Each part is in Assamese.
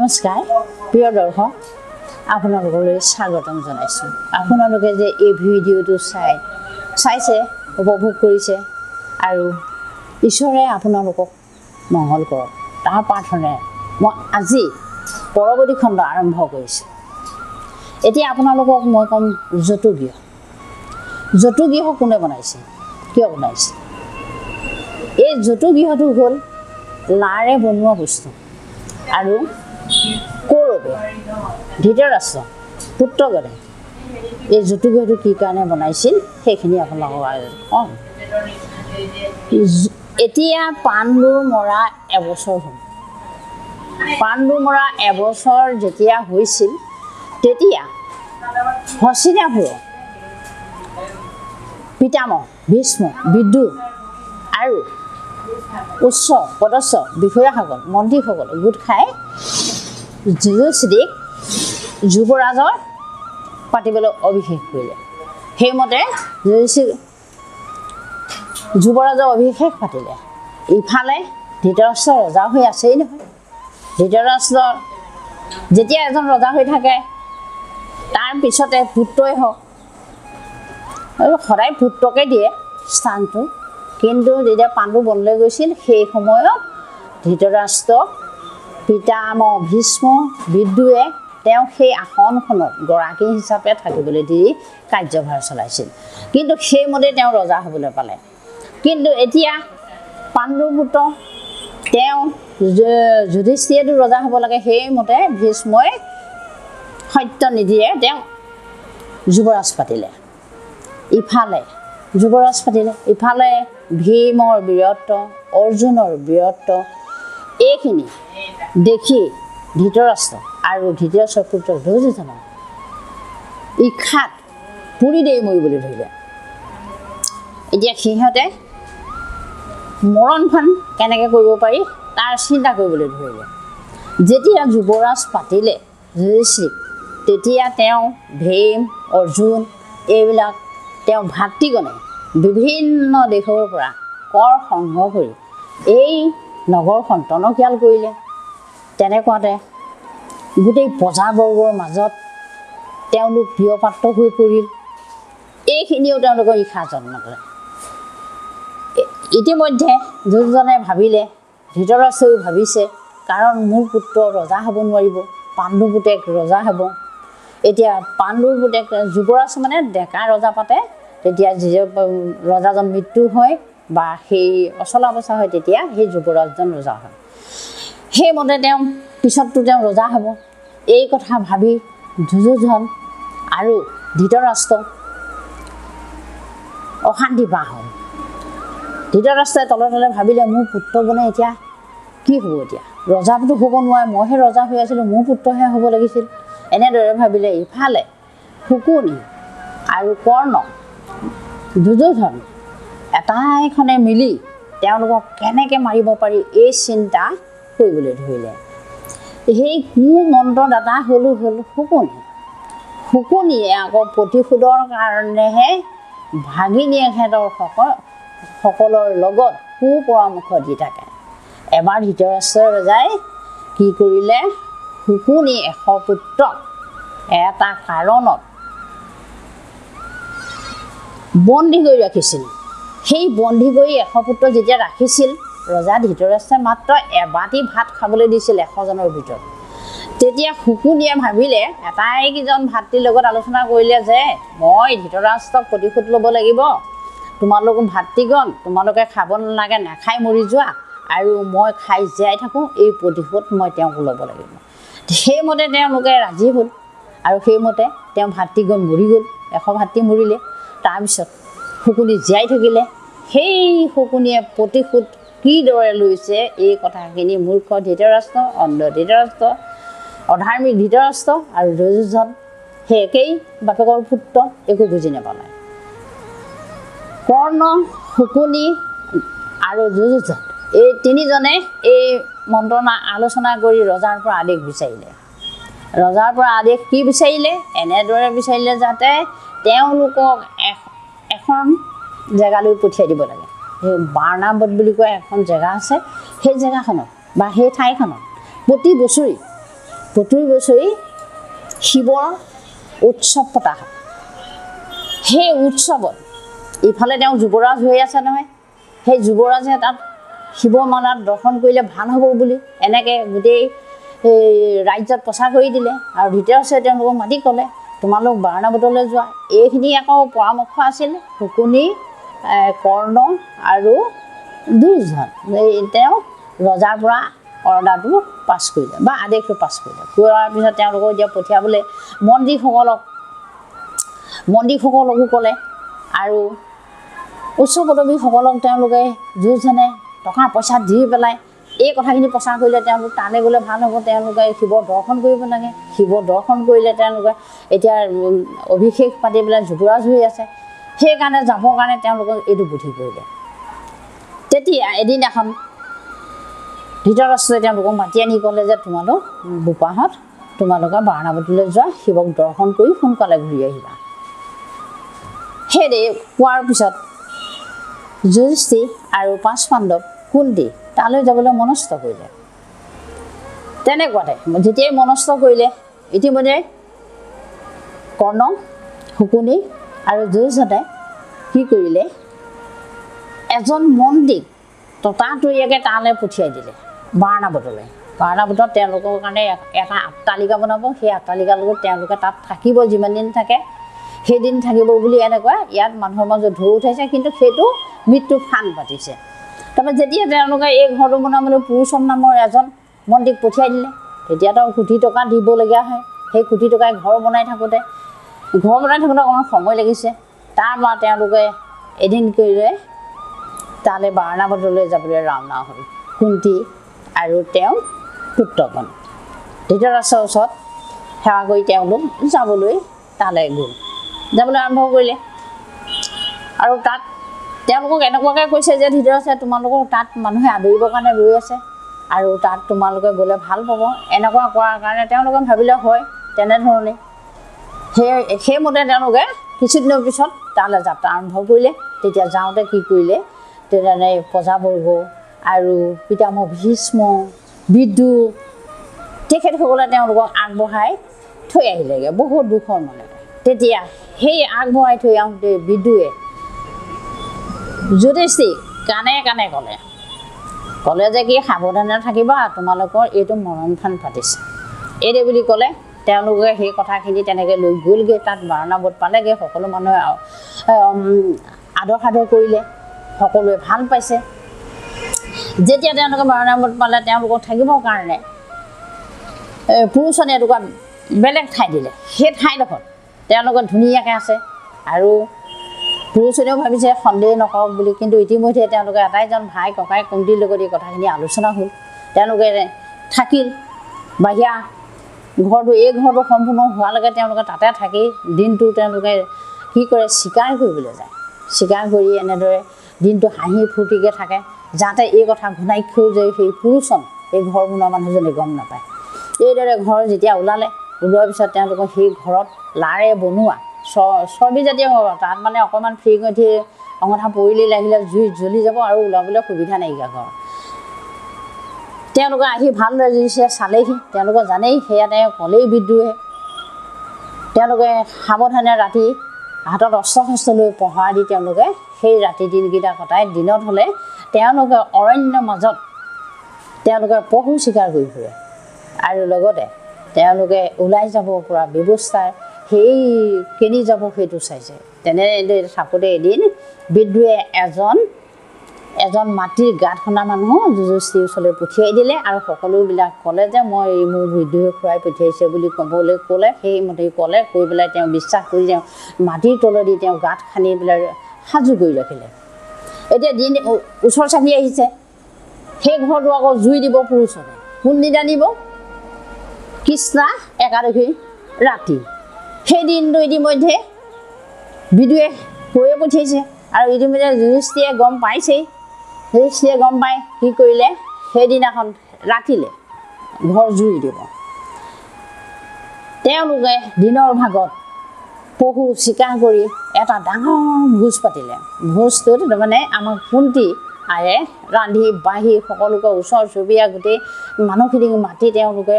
নমস্কাৰ প্ৰিয় দৰ্শক আপোনালোকলৈ স্বাগতম জনাইছোঁ আপোনালোকে যে এই ভিডিঅ'টো চাইছে উপভোগ কৰিছে আৰু ঈশ্বৰে আপোনালোকক মংগল কৰক তাৰ প্ৰাৰ্থনাৰে মই আজি পৰৱৰ্তী খণ্ড আৰম্ভ কৰিছোঁ এতিয়া আপোনালোকক মই ক'ম জতুগৃহ কোনে বনাইছে কিয় বনাইছে এই জতুগৃহটো হ'ল লাৰে বনোৱা বস্তু আৰু কৌৰৱে ধৃতৰাষ্ট্ৰ পুত্ৰগণে এই জতুগৃহটো কি কাৰণে বনাইছিল সেইখিনি আপোনালোকক ক'ম এতিয়া পাণ্ডুৰ মৰা এবছৰ হ'ল পাণ্ডুৰ মৰা এবছৰ যেতিয়া হৈছিল তেতিয়া হস্তিনাপুৰৰ পিতামহ ভীষ্ম বিদুৰ আৰু উচ্চ পদস্থ বিষয়াসকল মন্ত্ৰীসকল গোট খাই যুধিষ্ঠিৰক যুৱৰাজৰ পাতিবলৈ অভিষেক কৰিলে সেইমতে যুৱৰাজৰ অভিষেক পাতিলে ইফালে ধৃতৰাষ্ট্ৰ ৰজা হৈ আছেই নহয় ধৃতৰাষ্ট্ৰ যেতিয়া এজন ৰজা হৈ থাকে তাৰ পিছতে পুত্ৰই হওক আৰু সদায় পুত্ৰকে দিয়ে স্থানটো কিন্তু যেতিয়া পাণ্ডু বনলৈ গৈছিল সেই সময়ত ধৃতৰাষ্ট্ৰক পিতামহ ভীষ্ম বিদুৰে তেওঁ সেই আসনখনত গৰাকী হিচাপে থাকিবলৈ দি কাৰ্যভাৰ চলাইছিল কিন্তু সেইমতে তেওঁ ৰজা হ'বলৈ পালে কিন্তু এতিয়া পাণ্ডুৰ পুত্ৰ তেওঁ যুধিষ্ঠিৰেতো ৰজা হ'ব লাগে সেইমতে ভীষ্মই সত্য নিদিয়ে তেওঁ যুৱৰাজ পাতিলে ইফালে ভীমৰ বীৰত্ব অৰ্জুনৰ বীৰত্ব এইখিনি দেখি ধৃতৰাষ্ট্ৰ আৰু ধৃতৰাষ্ট্ৰৰ পুত্ৰ দুৰ্যোধনৰ ইচ্ছাত পুৰি দেই মৰিবলৈ ধৰিলে এতিয়া সিহঁতে মৰণফান কেনেকৈ কৰিব পাৰি তাৰ চিন্তা কৰিবলৈ ধৰিলে যেতিয়া যুৱৰাজ পাতিলে যুধিষ্ঠিৰক তেতিয়া তেওঁ ভীম অৰ্জুন এইবিলাক তেওঁ ভাতৃগণে বিভিন্ন দেশৰ পৰা কৰ সংগ্ৰহ কৰি এই নগৰখন টনকিয়াল কৰিলে তেনেকুৱাতে গোটেই প্ৰজাবৰ্গৰ মাজত তেওঁলোক প্ৰিয়পাত্ৰ হৈ পৰিল এইখিনিও তেওঁলোকৰ ঈৰ্ষা জন্ম কৰে ইতিমধ্যে দুজনে ভাবিলে ধৃতৰাষ্ট্ৰও ভাবিছে কাৰণ মোৰ পুত্ৰ ৰজা হ'ব নোৱাৰিব পাণ্ডু পুতেক ৰজা হ'ব এতিয়া পাণ্ডুৰ পুতেক যুৱৰাজ মানে ডেকা ৰজা পাতে তেতিয়া ৰজাজন মৃত্যু হয় বা সেই অচলা অৱস্থা হয় তেতিয়া সেই যুৱৰাজজন ৰজা হয় সেইমতে তেওঁ পিছততো তেওঁ ৰজা হ'ব এই কথা ভাবি দুৰ্যোধন আৰু ধৃতৰাষ্ট্ৰ অশান্তি পা হ'ল ধৃতৰাষ্ট্ৰই তলে ভাবিলে মোৰ পুত্ৰজনে এতিয়া কি হ'ব এতিয়া ৰজাটো হ'ব নোৱাৰে মইহে ৰজা হৈ আছিলোঁ মোৰ পুত্ৰহে হ'ব লাগিছিল এনেদৰে ভাবিলে ইফালে শকুনি আৰু কৰ্ণ দুৰ্যোধন এটাইখনে মিলি তেওঁলোকক কেনেকৈ মাৰিব পাৰি এই চিন্তা কৰিবলৈ ধৰিলে সেই কুমন্ত্ৰদাতা হ'ল শকুনিয়ে আকৌ প্ৰতিশোধৰ কাৰণেহে ভাগিনীয়েকহঁতৰ সকলৰ লগত কুপৰামৰ্শ দি থাকে এবাৰ ধৃতৰাষ্ট্ৰ ৰজাই কি কৰিলে শকুনি 100 পুত্ৰক এটা কাৰণত বন্দী কৰি ৰাখিছিল সেই বন্দী কৰি 100 পুত্ৰ যেতিয়া ৰাখিছিল ৰজা ধৃতৰাষ্ট্ৰই মাত্ৰ এবাটি ভাত খাবলৈ দিছিল 100জনৰ ভিতৰত তেতিয়া শকুনিয়ে ভাবিলে এটাইকেইজন ভাতৃৰ লগত আলোচনা কৰিলে যে মই ধৃতৰাষ্ট্ৰক প্ৰতিশোধ ল'ব লাগিব তোমালোক ভাতৃগণ তোমালোকে খাব নালাগে নাখাই মৰি যোৱা আৰু মই খাই জীয়াই থাকোঁ এই প্ৰতিশোধ মই তেওঁক ল'ব লাগিব সেইমতে তেওঁলোকে ৰাজি হ'ল আৰু সেইমতে তেওঁ ভাতৃগণ মৰি গ'ল 100 ভাতৃ মৰিলে তাৰপিছত শকুনি জীয়াই থাকিলে সেই শকুনিয়ে প্ৰতিশোধ কিদৰে লৈছে এই কথাখিনি মূৰ্খ ধৃতৰাষ্ট্ৰ অন্ধ ধৃতৰাষ্ট্ৰ অধাৰ্মিক ধৃতৰাষ্ট্ৰ আৰু দুৰ্যোধন সেই একেই বাপেকৰ পুত্ৰ একো বুজি নাপালে কৰ্ণ শকুনি আৰু দুৰ্যোধন এই তিনিজনে এই মন্ত্ৰণা আলোচনা কৰি ৰজাৰ পৰা আদেশ বিচাৰিলে ৰজাৰ পৰা আদেশ কি বিচাৰিলে এনেদৰে বিচাৰিলে যাতে তেওঁলোকক এখন জেগালৈ পঠিয়াই দিব লাগে সেই বাৰ্ণাবত বুলি কয় এখন জেগা আছে সেই জেগাখনত বা সেই ঠাইখনত প্ৰতি বছৰি প্ৰতি বছৰে শিৱৰ উৎসৱ পতা হয়। সেই উৎসৱত ইফালে তেওঁ যুৱৰাজ হৈ আছে নহয়, সেই যুৱৰাজে তাত শিৱ মালাত দৰ্শন কৰিলে ভাল হ'ব বুলি এনেকৈ গোটেই ৰাজ্যত প্ৰচাৰ কৰি দিলে। আৰু ধৃতৰাষ্ট্ৰই তেওঁলোকক মাতি ক'লে তোমালোক বাৰণাবতলৈ যোৱা। এইখিনি আকৌ পৰামৰ্শ আছিল শকুনি, কৰ্ণ আৰু দুৰ্যোধন। তেওঁ ৰজাৰ পৰা অৰ্ডাৰটো পাছ কৰিলে বা আদেশটো পাছ কৰিলে। কৰাৰ পিছত তেওঁলোকক এতিয়া পঠিয়াবলৈ মন্ত্ৰীসকলকো ক'লে আৰু উচ্চ পদবীসকলক তেওঁলোকে দুৰ্যোধনে টকা পইচা দি পেলাই এই কথাখিনি প্ৰচাৰ কৰিলে তেওঁলোক তালৈ গ'লে ভাল হ'ব, তেওঁলোকে শিৱৰ দৰ্শন কৰিব লাগে। শিৱ দৰ্শন কৰিলে তেওঁলোকে এতিয়া অভিষেক পাতি পেলাই যুৱৰাজ হৈ আছে, সেইকাৰণে যাবৰ কাৰণে তেওঁলোকক এইটো বুদ্ধি কৰিলে। তেতিয়া এদিনাখন ধৃতৰাষ্ট্ৰই তেওঁলোকক মাতি আনি ক'লে যে তোমালোক বোপাহঁত তোমালোকে বাৰণাবতীলৈ যোৱা, শিৱক দৰ্শন কৰি সোনকালে ঘূৰি আহিবা। সেইদৰে কোৱাৰ পিছত যুধিষ্ঠিৰ আৰু 5 পাণ্ডৱ কুন্তি তালৈ যাবলৈ মনস্থ কৰিলে। তেনেকুৱাতে যেতিয়াই মনস্থ কৰিলে ইতিমধ্যে কৰ্ণ, শকুনি আৰু দুৰ্যোধনে কি কৰিলে এজন মন্ত্ৰীক ততাতৈয়াকৈ তালৈ পঠিয়াই দিলে বাৰণাবতলৈ। বাৰণাবতত তেওঁলোকৰ কাৰণে এটা আট্টালিকা বনাব, সেই আট্টালিকাৰ লগত তেওঁলোকে তাত থাকিব, যিমান দিন থাকে সেইদিন থাকিব বুলি এনেকুৱা ইয়াত মানুহৰ মাজত ঢৌ উঠাইছে, কিন্তু সেইটো মৃত্যু ফান পাতিছে। তাৰপৰা যেতিয়া তেওঁলোকে এই ঘৰটো বনাবলৈ পুৰুষোত্তম নামৰ এজন মন্ত্ৰীক পঠিয়াই দিলে, তেতিয়া তেওঁ কোটি টকা দিবলগীয়া হয়। সেই কোটি টকাই ঘৰ বনাই থাকোঁতে অকণমান সময় লাগিছে। তাৰপৰা তেওঁলোকে এদিন কৰিলে তালৈ বাৰণাবতলৈ যাবলৈ ৰাওনা হ'ল কুন্তি আৰু তেওঁ পুত্ৰগণ। ধৃতৰাষ্ট্ৰৰ ওচৰত সেৱা কৰি তেওঁলোক যাবলৈ তালৈ যাবলৈ আৰম্ভ কৰিলে। আৰু তাত তেওঁলোকক এনেকুৱাকৈ কৈছে যে ধৃতৰাষ্ট্ৰই তোমালোকক তাত মানুহে আদৰিবৰ কাৰণে ৰৈ আছে আৰু তাত তোমালোকে গ'লে ভাল পাব। এনেকুৱা কৰাৰ কাৰণে তেওঁলোকে ভাবিলে হয় তেনেধৰণে সেইমতে তেওঁলোকে কিছুদিনৰ পিছত তালৈ যাত্ৰা আৰম্ভ কৰিলে। তেতিয়া যাওঁতে কি কৰিলে তেনে প্ৰজাবৰ্গ আৰু পিতামহ ভীষ্ম, বিদুৰ তেখেতসকলে তেওঁলোকক আগবঢ়াই থৈ আহিলেগৈ বহুত দুখৰ মনেৰে। তেতিয়া সেই আগবঢ়াই থৈ আহোঁতে বিদুৰে যুধিষ্ঠিৰক কাণে কাণে ক'লে যে কি সাৱধানে থাকিবা, তোমালোকৰ এইটো মৰণফান পাতিছে এইদে বুলি ক'লে। তেওঁলোকে সেই কথাখিনি তেনেকৈ লৈ গ'লগৈ, তাত বাৰণাবত পালেগৈ। সকলো মানুহে আদৰ সাদৰ কৰিলে, সকলোৱে ভাল পাইছে। যেতিয়া তেওঁলোকে বাৰণাবত পালে তেওঁলোকক থাকিবৰ কাৰণে পুৰুষনে এটুকুৰা বেলেগ ঠাই দিলে। সেই ঠাইডোখৰত তেওঁলোকে ধুনীয়াকৈ আছে আৰু পুৰুষনেও ভাবিছে সন্দেহ নকৰক বুলি, কিন্তু ইতিমধ্যে তেওঁলোকে আটাইজন ভাই ককাই কুন্তিৰ লগত এই কথাখিনি আলোচনা হ'ল। তেওঁলোকে থাকিল বাহিৰা ঘৰটো, এই ঘৰটো সম্পূৰ্ণ হোৱালৈকে তেওঁলোকে তাতে থাকি দিনটো তেওঁলোকে কি কৰে চিকাৰ কৰিবলৈ যায়। চিকাৰ কৰি এনেদৰে দিনটো হাঁহি ফূৰ্তিকৈ থাকে, যাতে এই কথা ঘূণাক্ষেও যে সেই পুৰুষজন এই ঘৰ বনোৱা মানুহজনে গম নাপায়। এইদৰে ঘৰ যেতিয়া ওলোৱাৰ পিছত তেওঁলোকৰ সেই ঘৰত লাৰে বনোৱা চৰ্বিজাতীয় তাত মানে অকণমান ফ্ৰিঙঠি অঙঠা পৰিলেই লাগিলে জুই জ্বলি যাব আৰু ওলাবলৈ সুবিধা নাইকিয়া ঘৰ। তেওঁলোকে আহি ভালদৰে যুঁজিছে চালেহি, তেওঁলোকে জানেই সেয়া তেওঁ ক'লেই বিদ্ৰোহে। তেওঁলোকে সাৱধানে ৰাতি হাতত অস্ত্ৰ শস্ত্ৰ লৈ পহৰা দি তেওঁলোকে সেই ৰাতি দিনকেইটা কটাই। দিনত হ'লে তেওঁলোকে অৰণ্যৰ মাজত তেওঁলোকে পহু চিকাৰ কৰি ফুৰে আৰু লগতে তেওঁলোকে ওলাই যাব পৰা ব্যৱস্থাৰ সেই কেনি যাব সেইটো চাইছে। তেনেদৰে থাকোঁতে এদিন বিদ্ৰোহে এজন মাটিৰ গাঁত খন্দা মানুহ যুধিষ্ঠিৰৰ ওচৰলৈ পঠিয়াই দিলে আৰু সকলোবিলাক ক'লে যে মই মোৰ বিদ্ৰোহে খুৱাই পঠিয়াইছে বুলি ক'বলৈ ক'লে। সেইমতে ক'লে, কৈ পেলাই তেওঁ বিশ্বাস কৰি তেওঁ মাটিৰ তলেদি তেওঁ গাঁত খান্দি পেলাই সাজু কৰি ৰাখিলে। এতিয়া দিন ওচৰ চাপি আহিছে, সেই ঘৰটো আকৌ জুই দিব পুৰুষনে। কোনদিনা দিব? কৃষ্ণা একাদশী ৰাতি। সেই দিনটো ইতিমধ্যে বিদুৰে কৈয়ে পঠিয়াইছে আৰু ইতিমধ্যে যুধিষ্ঠিৰে গম পাইছেই। যুধিষ্ঠিৰে গম পাই কি কৰিলে সেইদিনাখন ৰাতিলৈ ঘৰ জুই দিব। তেওঁলোকে দিনৰ ভাগত পহু চিকাৰ কৰি এটা ডাঙৰ ভোজ পাতিলে। ভোজটোত তাৰমানে আমাৰ কুন্তি ৰান্ধি বাঢ়ি সকলোকে ওচৰ চুবুৰীয়া গোটেই মানুহখিনিক মাতি তেওঁলোকে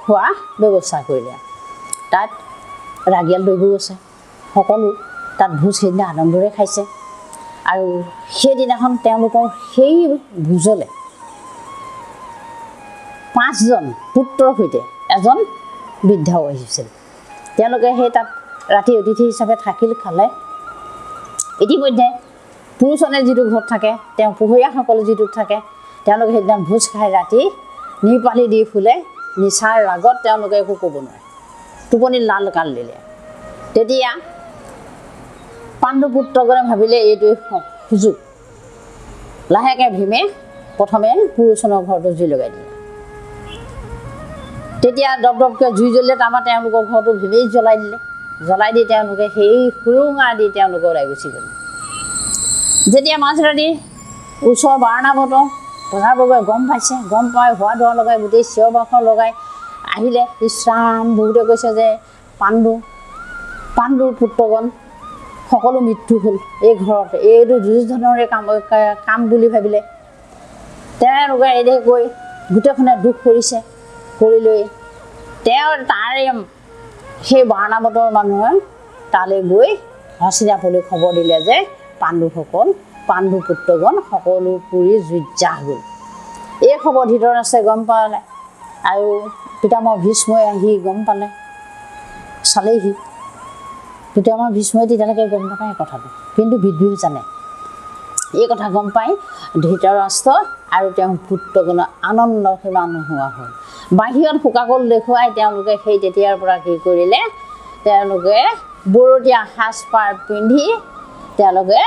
খোৱা ব্যৱস্থা কৰিলে তাত ৰাগিয়াল দৈবোৰ আছে সকলো তাত ভোজ সেইদিনা আনন্দৰে খাইছে আৰু সেইদিনাখন তেওঁলোকৰ সেই ভোজলে 5জন পুত্ৰৰ সৈতে এজন বৃদ্ধাও আহিছিল তেওঁলোকে সেই তাত ৰাতি অতিথি হিচাপে থাকিল খালে ইতিমধ্যে পুৰুষজনে যিটো ঘৰত থাকে তেওঁ পুহৰীয়াসকলে যিটোত থাকে তেওঁলোকে সেইদিনা ভোজ খাই ৰাতি নিপালি দি ফুলে নিচাৰ ৰাগত তেওঁলোকে একো ক'ব নোৱাৰে টোপনিত লাল কাল দিলে তেতিয়া পাণ্ডু পুত্ৰগণে ভাবিলে এইটোৱে সুযোগ লাহেকৈ ভীমে প্ৰথমে পুৰুষজনৰ ঘৰটো জুই লগাই দিলে তেতিয়া দপদপকৈ জুই জ্বলিলে তাৰপৰা তেওঁলোকৰ ঘৰটো ভীমেই জ্বলাই দি তেওঁলোকে সেই সুৰুঙা দি তেওঁলোকে ওলাই গুচি গ'ল যেতিয়া মাঝৰাতি ওচৰ বাৰণাবতৰ বজাৰ বগৈ গম পাইছে গম পাই হোৱা দোৱা লগাই গোটেই চিঞৰ বাখৰ লগাই আহিলে ইছৰাম বহুতে কৈছে যে পাণ্ডুৰ পুত্ৰগণ সকলো মৃত্যু হ'ল এই ঘৰত এইটো দুৰ্যোধনৰে কাম বুলি ভাবিলে তেওঁলোকে এনে গৈ গোটেইখনে দুখ কৰিছে কৰি লৈ তাৰে সেই বাৰণাবতৰ মানুহে তালৈ গৈ হস্তিনাপুৰলৈ খবৰ দিলে যে পাণ্ডু পুত্ৰগণ সকলো পুৰি জুইত জাহ গ'ল এই খবৰ ধৃতৰাষ্ট্ৰই গম পালে আৰু পিতামহ ভীষ্মই আহি গম পালে চালেহি পিতামহ ভীষ্মই তেতিয়ালৈকে গম নাপায় কথাটো কিন্তু বিদ্ৰোহী জানে এই কথা গম পাই ধৃতৰাষ্ট্ৰ আৰু তেওঁৰ পুত্ৰগণৰ আনন্দ সিমান নোহোৱা হ'ল বাহিৰত শোকাকুল দেখুৱাই তেওঁলোকে সেই তেতিয়াৰ পৰা কি কৰিলে তেওঁলোকে বৰতীয়া সাজপাৰ পিন্ধি তেওঁলোকে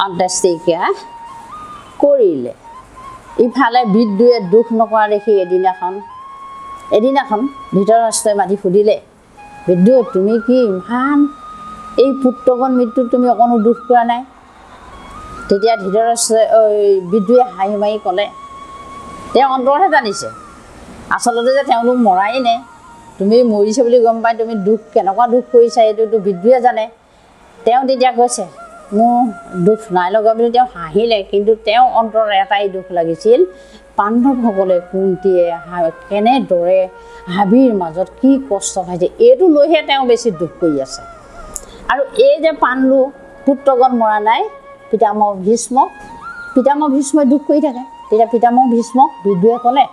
অন্ত্যেষ্টিক্ৰিয়া কৰিলে ইফালে বিদ্ৰোহে দুখ নকৰা দেখি এদিনাখন ধৃতৰাষ্ট্ৰই মাতি সুধিলে বিদ্ৰোহ তুমি কি ইমান এই পুত্ৰগণ মৃত্যুত তুমি অকণো দুখ কৰা নাই তেতিয়া ধৃতৰাষ্ট্ৰই বিদ্ৰোহে হাঁহি মাৰি ক'লে তেওঁ অন্তৰহে জানিছে আচলতে যে তেওঁলোক মৰাই নাই তুমি মৰিছে বুলি গম পাই তুমি দুখ কেনেকুৱা দুখ কৰিছা এইটোতো বিদ্ৰোহে জানে তেওঁ তেতিয়া কৈছে মোৰ দুখ নাই লগা বুলি তেওঁ হাঁহিলে কিন্তু তেওঁ অন্তৰত এটাই দুখ লাগিছিল পাণ্ডৱসকলে কুন্তীয়ে কেনেদৰে হাবিৰ মাজত কি কষ্ট পাইছে এইটো লৈহে তেওঁ বেছি দুখ কৰি আছে আৰু এই যে পাণ্ডু পুত্ৰগণ মৰা নাই পিতামহ ভীষ্মই দুখ কৰি থাকে তেতিয়া পিতামহ ভীষ্মক বিদ্ৰোহে ক'লে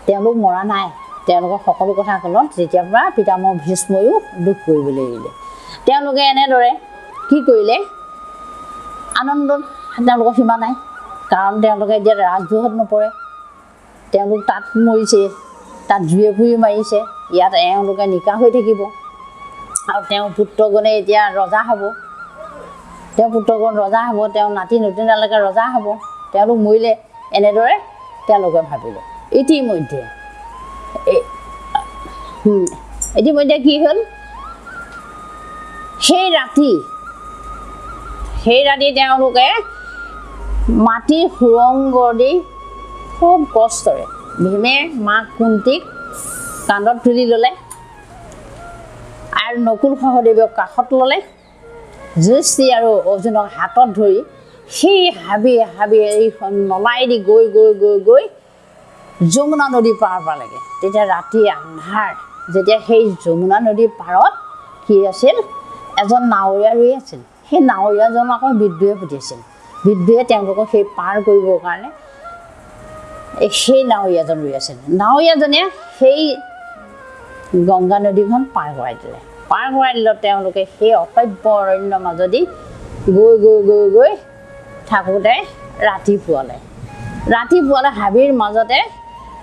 তেওঁলোক মৰা নাই তেওঁলোকৰ সকলো কথা ক'লত যেতিয়াৰ পৰা পিতামহ ভীষ্ময়ো দুখ কৰিবলৈ এৰিলে তেওঁলোকে এনেদৰে কি কৰিলে আনন্দত তেওঁলোকৰ সীমা নাই কাৰণ তেওঁলোকে এতিয়া ৰাজদোহত নপৰে তেওঁলোক তাত মৰিছে তাত জুয়ে ফুৰি মাৰিছে ইয়াত এওঁলোকে নিকা হৈ থাকিব আৰু তেওঁ পুত্ৰগণে এতিয়া ৰজা হ'ব তেওঁ নাতি নতুনলৈকে ৰজা হ'ব তেওঁলোক মৰিলে এনেদৰে তেওঁলোকে ভাবিলে ইতিমধ্যে কি হ'ল সেই ৰাতি তেওঁলোকে মাটিৰ সুৰংগ দি খুব কষ্টৰে ভীমে মাক কুন্তীক কান্ধত তুলি ল'লে আৰু নকুল সহদেৱক কাষত ল'লে যুষ্টি আৰু অৰ্জুনক হাতত ধৰি সেই হাবি নলাই দি গৈ যমুনা নদী পাৰ পালেগৈ তেতিয়া ৰাতি আন্ধাৰ যেতিয়া সেই যমুনা নদীৰ পাৰত কি আছিল এজন নাৱৰীয়া ৰৈ আছিল সেই নাৱৰীয়াজন আকৌ বিদ্ৰোহে পঠিয়াইছিল বিদ্ৰোহে তেওঁলোকক সেই পাৰ কৰিবৰ কাৰণে সেই নাৱৰীয়াজন ৰৈ আছিল নাৱৰীয়াজনে সেই গংগা নদীখন পাৰ কৰাই দিলে তেওঁলোকে সেই অসভ্য অৰণ্যৰ মাজেদি গৈ থাকোঁতে ৰাতি পুৱালে হাবিৰ মাজতে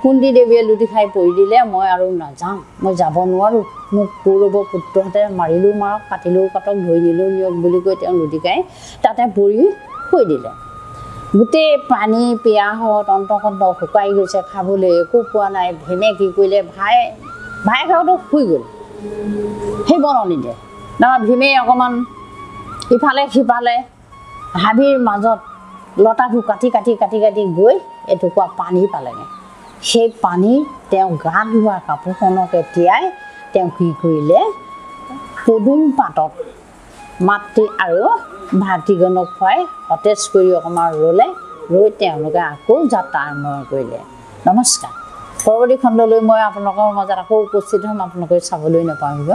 কুন্তি দেৱীয়ে লুটি খাই পৰি দিলে মই আৰু নাযাওঁ মই যাব নোৱাৰোঁ মোক কৌৰৱ পুত্ৰহঁতে মাৰিলেও মাৰক কাটিলেও কাটক ধৰি নিলেও নিয়ক বুলি কৈ তেওঁ লুটি খাই তাতে পৰি শুই দিলে গোটেই পানী পিয়াহত অন্তকণ্ঠ শুকাই গৈছে খাবলৈ একো পোৱা নাই ভীমে কি কৰিলে ভায়েকহঁতো শুই গ'ল সেই বননিতে তাৰপৰা ভীমে অকণমান ইফালে সিফালে হাবিৰ মাজত লতাটো কাটি গৈ এটুকুৰা পানী পালেগৈ সেই পানী তেওঁ গা ধোৱা কাপোৰখনকে তিয়াই তেওঁ কি কৰিলে পদুম পাতত মাতৃ আৰু ভাতৃগণক খুৱাই সতেজ কৰি অকণমান ৰ'লে ৰৈ তেওঁলোকে আকৌ যাত্ৰা আৰম্ভ কৰিলে নমস্কাৰ পৰৱৰ্তী খণ্ডলৈ মই আপোনালোকৰ মাজত আকৌ উপস্থিত হ'ম, আপোনালোকে চাবলৈ নাপাহৰিব।